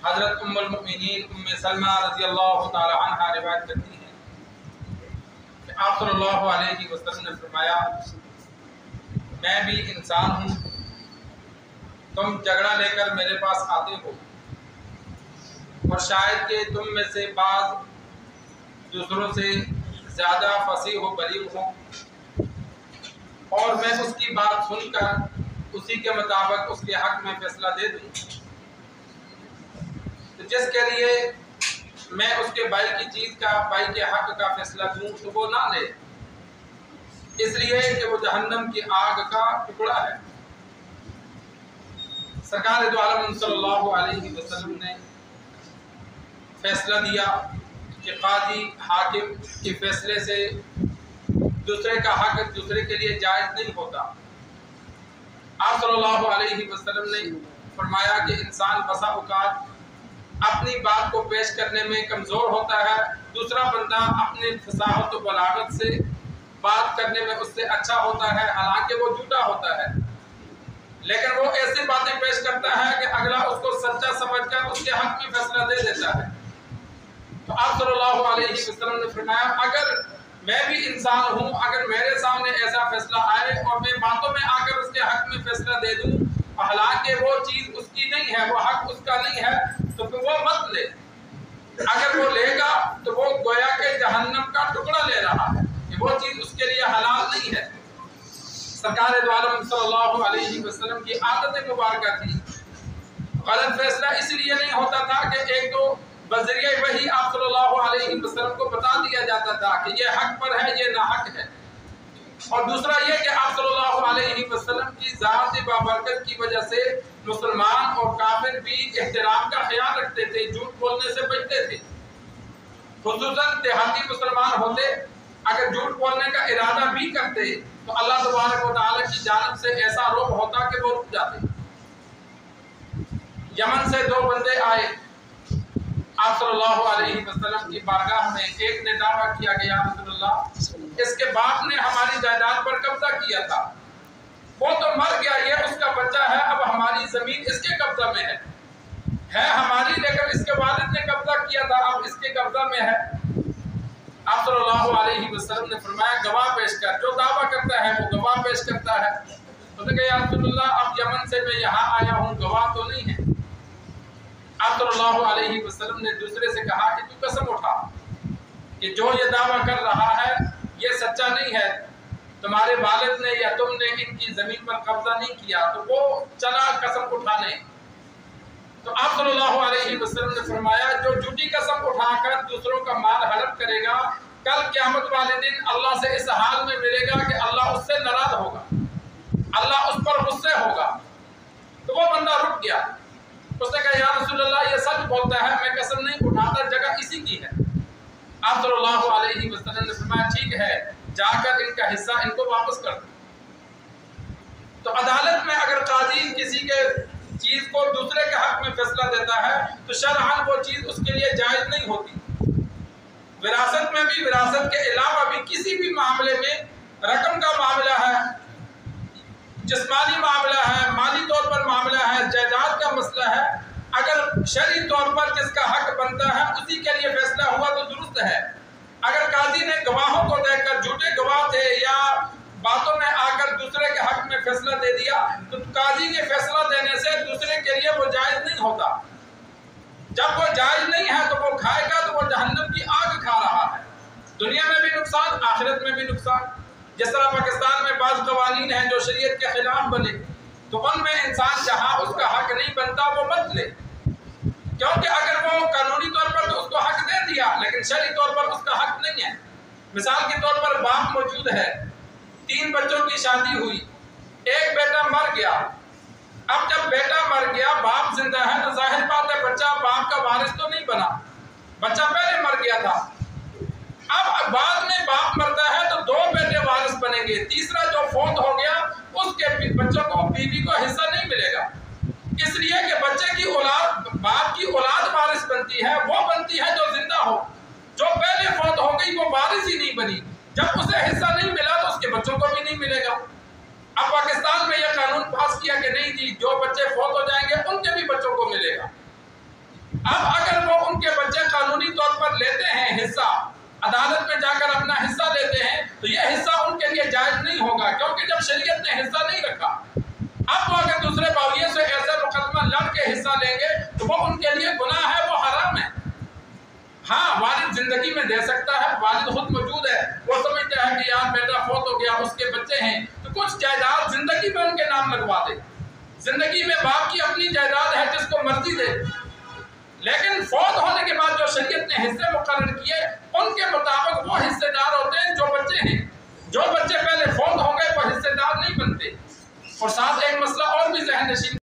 حضرت ام المؤمنین ام سلمہ رضی اللہ تعالی عنہ روایت کرتی ہیں کہ آپ صلی اللہ علیہ وسلم نے فرمایا میں بھی انسان ہوں، تم جھگڑا لے کر میرے پاس آتے ہو اور شاید کہ تم میں سے بعض دوسروں سے زیادہ فصیح و بلیغ ہو، اور میں اس کی بات سن کر اسی کے مطابق اس کے حق میں فیصلہ دے دوں، تو جس کے لیے میں اس کے بھائی کی چیز کا، بھائی کے حق کا فیصلہ دوں تو وہ نہ لے، اس لیے کہ وہ جہنم کی آگ کا ٹکڑا ہے۔ سرکار دو عالم صلی اللہ علیہ وسلم نے فیصلہ دیا کہ قاضی حاکم کے فیصلے سے دوسرے کا حق دوسرے کے لیے جائز نہیں ہوتا۔ آپ صلی اللہ علیہ وسلم نے فرمایا کہ انسان بسا اوقات اپنی بات کو پیش کرنے میں کمزور ہوتا ہے، دوسرا بندہ اپنی فصاحت و بلاغت سے بات کرنے میں اس سے اچھا ہوتا ہے، حالانکہ وہ جھوٹا ہوتا ہے، لیکن وہ ایسی باتیں پیش کرتا ہے کہ اگلا اس کو سچا سمجھ کر اس کے حق میں فیصلہ دے دیتا ہے۔ تو آپ صلی اللہ علیہ وسلم نے فرمایا اگر میں بھی انسان ہوں، اگر میرے سامنے ایسا فیصلہ آئے اور میں باتوں میں آ کر اس کے حق میں فیصلہ دے دوں، حالانکہ وہ چیز اس کی نہیں ہے، وہ حق اس کا نہیں ہے، تو پھر وہ مت لے۔ اگر وہ لے گا تو وہ گویا کہ جہنم کا ٹکڑا لے رہا ہے، کہ وہ چیز اس کے لیے حلال نہیں ہے۔ سرکار دو عالم صلی اللہ علیہ وسلم کی عادت مبارکہ تھی، غلط فیصلہ اس لیے نہیں ہوتا تھا کہ ایک تو بذریعہ وحی آپ صلی اللہ علیہ وسلم کو بتا دیا جاتا تھا کہ یہ حق پر ہے، یہ ناحق ہے، اور دوسرا یہ کہ آپ صلی اللہ علیہ وسلم کی ذات بابرکت کی وجہ سے مسلمان اور کافر بھی احترام کا خیال رکھتے تھے، جھوٹ بولنے سے بچتے تھے۔ خصوصاً دیہاتی مسلمان ہوتے اگر جھوٹ بولنے کا ارادہ بھی کرتے تو اللہ تبارک و تعالیٰ کی جانب سے ایسا رعب ہوتا کہ وہ رک جاتے۔ یمن سے دو بندے آئے آپ صلی اللہ علیہ وسلم کی بارگاہ میں، ایک نے دعویٰ کیا کہ یا رسول اللہ اس کے باپ نے ہماری جائیداد پر قبضہ کیا تھا، وہ تو مر گیا، یہ اس کا بچہ ہے، اب ہماری زمین اس کے قبضہ میں ہے ہماری، لیکن اس کے والد نے قبضہ کیا تھا، اب اس کے قبضہ میں ہے۔ آپ صلی اللہ علیہ وسلم نے فرمایا گواہ پیش کر، جو دعویٰ کرتا ہے وہ گواہ پیش کرتا ہے۔ تو نے کہا یا رسول اللہ اب یمن سے میں یہاں آیا ہوں، گواہ تو نہیں ہے۔ آپ صلی اللہ علیہ وسلم نے دوسرے سے کہا کہ تو قسم اٹھا کہ جو یہ دعویٰ کر رہا ہے یہ سچا نہیں ہے، تمہارے والد نے یا تم نے ان کی زمین پر قبضہ نہیں کیا، تو وہ چلا قسم اٹھانے۔ تو آپ صلی اللہ علیہ وسلم نے فرمایا جو جھوٹی قسم اٹھا کر دوسروں کا مال ہڑپ کرے گا، کل قیامت والے دن اللہ سے اس حال میں ملے گا کہ اللہ اس سے ناراض ہوگا، اللہ اس پر غصے ہوگا۔ تو وہ بندہ رک گیا، اس نے کہا یا رسول اللہ یہ سچ بولتا ہے، میں قسم نہیں اٹھاتا، جگہ اسی کی ہے۔ آپ صلی اللہ علیہ وسلم نے فرمایا ٹھیک ہے، جا کر ان کا حصہ ان کو واپس کر دو۔ تو عدالت میں اگر قاضی کسی کے چیز کو دوسرے کے حق میں فیصلہ دیتا ہے تو شرعاً وہ چیز اس کے لیے جائز نہیں ہوتی۔ وراثت میں بھی، وراثت کے علاوہ بھی کسی بھی معاملے میں، رقم کا معاملہ ہے، جسمانی معاملہ ہے، مالی طور پر معاملہ ہے، جائیداد کا مسئلہ ہے، اگر شرعی طور پر جس کا حق بنتا ہے اسی کے لیے فیصلہ ہوا تو درست ہے۔ اگر قاضی نے گواہوں کو دیکھ کر، جھوٹے گواہ تھے یا باتوں میں آ کر دوسرے کے حق میں فیصلہ دے دیا تو قاضی کے فیصلہ دینے سے دوسرے کے لیے وہ جائز نہیں ہوتا۔ جب وہ جائز نہیں ہے تو وہ کھائے گا تو وہ جہنم کی آگ کھا رہا ہے، دنیا میں بھی نقصان، آخرت میں بھی نقصان۔ جس طرح پاکستان میں بعض قوانین ہیں جو شریعت کے خلاف بنے، تو ان میں انسان جہاں اس کا حق نہیں بنتا وہ مت لے، کیونکہ اگر وہ قانونی طور پر تو اس کو حق دے دیا لیکن شرعی طور پر اس کا حق نہیں ہے۔ مثال کے طور پر باپ موجود ہے، 3 بچوں کی شادی ہوئی، ایک بیٹا مر گیا، اب جب بیٹا مر گیا باپ زندہ ہے تو ظاہر بات ہے بچہ باپ کا وارث تو نہیں بنا، بچہ پہلے مر گیا تھا۔ اب بعد میں باپ مرتا ہے تو 2 بیٹے وارث بنیں گے، تیسرا جو فوت ہو گیا اس کے بچوں کو، بیوی کو حصہ نہیں ملے گا، اس لیے کہ بچے کی اولاد، باپ کی اولاد وارث بنتی ہے، وہ بنتی ہے جو زندہ ہو، جو پہلے فوت ہو گئی وہ وارث ہی نہیں بنی، جب اسے حصہ نہیں ملا تو اس کے بچوں کو بھی نہیں ملے گا۔ اب پاکستان میں یہ قانون پاس کیا کہ نہیں جی جو بچے فوت ہو جائیں گے ان کے بھی بچوں کو ملے گا۔ اب اگر وہ ان کے بچے قانونی طور پر لیتے ہیں حصہ، عدالت میں جا کر اپنا حصہ لیتے ہیں، تو یہ حصہ ان کے لیے جائز نہیں ہوگا، کیونکہ جب شریعت نے حصہ نہیں رکھا، اب وہ اگر دوسرے باویے سے ایسا مقدمہ لڑ کے حصہ لیں گے تو وہ ان کے لیے گناہ ہے، وہ حرام ہے۔ ہاں والد زندگی میں دے سکتا ہے، والد خود موجود ہے، وہ سمجھتا ہے کہ یار بیٹا فوت ہو گیا، اس کے بچے ہیں، تو کچھ جائیداد زندگی میں ان کے نام لگوا دے۔ زندگی میں باپ کی اپنی جائیداد ہے، جس کو مرضی دے، لیکن فوت ہونے کے بعد جو شریعت نے حصے مقرر کیے ان کے مطابق وہ حصے دار ہوتے ہیں جو بچے ہیں۔ جو بچے پہلے فوت ہو گئے وہ حصے دار نہیں بنتے۔ اور ساتھ ایک مسئلہ اور بھی ذہن نشین